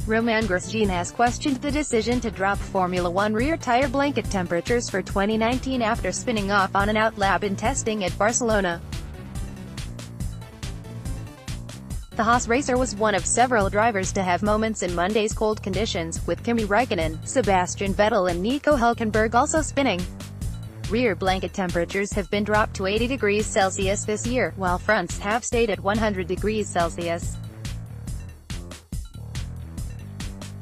Romain Grosjean has questioned the decision to drop Formula One rear tire blanket temperatures for 2019 after spinning off on an outlap in testing at Barcelona. The Haas racer was one of several drivers to have moments in Monday's cold conditions, with Kimi Räikkönen, Sebastian Vettel and Nico Hülkenberg also spinning. Rear blanket temperatures have been dropped to 80 degrees Celsius this year, while fronts have stayed at 100 degrees Celsius.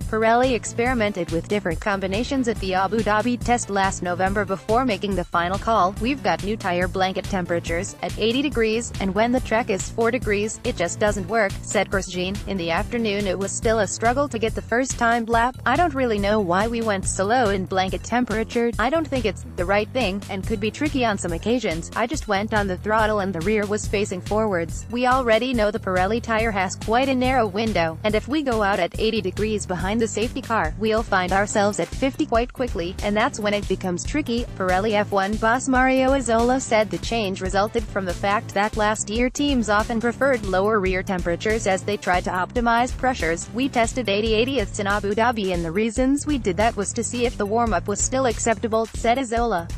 Pirelli experimented with different combinations at the Abu Dhabi test last November before making the final call. "We've got new tire blanket temperatures at 80 degrees, and when the track is 4 degrees, it just doesn't work," said Grosjean. "In the afternoon it was still a struggle to get the first time lap. I don't really know why we went so low in blanket temperature. I don't think it's the right thing, and could be tricky on some occasions. I just went on the throttle and the rear was facing forwards. We already know the Pirelli tire has quite a narrow window, and if we go out at 80 degrees behind the safety car, we'll find ourselves at 50 quite quickly, and that's when it becomes tricky." Pirelli F1 boss Mario Isola said the change resulted from the fact that last year teams often preferred lower rear temperatures as they tried to optimize pressures. "We tested 80/80ths in Abu Dhabi, and the reasons we did that was to see if the warm-up was still acceptable," said Isola.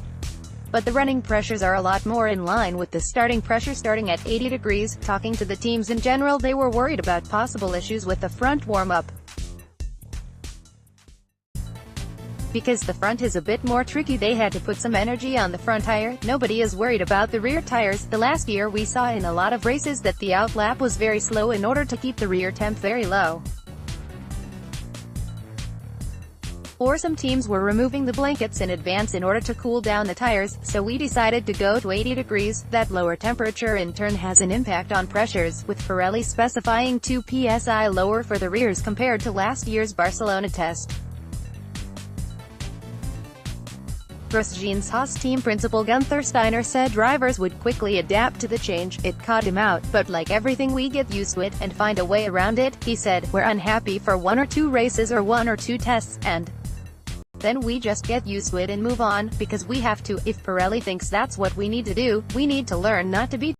"But the running pressures are a lot more in line with the starting pressure starting at 80 degrees. Talking to the teams in general, they were worried about possible issues with the front warm-up. Because the front is a bit more tricky, they had to put some energy on the front tire. Nobody is worried about the rear tires. The last year we saw in a lot of races that the outlap was very slow in order to keep the rear temp very low. Or some teams were removing the blankets in advance in order to cool down the tires, so we decided to go to 80 degrees. That lower temperature in turn has an impact on pressures, with Pirelli specifying 2 psi lower for the rears compared to last year's Barcelona test." Grosjean's Haas team principal Gunther Steiner said drivers would quickly adapt to the change. "It caught him out, but like everything we get used to it, and find a way around it." He said, "We're unhappy for 1 or 2 races or 1 or 2 tests, and then we just get used to it and move on, because we have to. If Pirelli thinks that's what we need to do, we need to learn not to be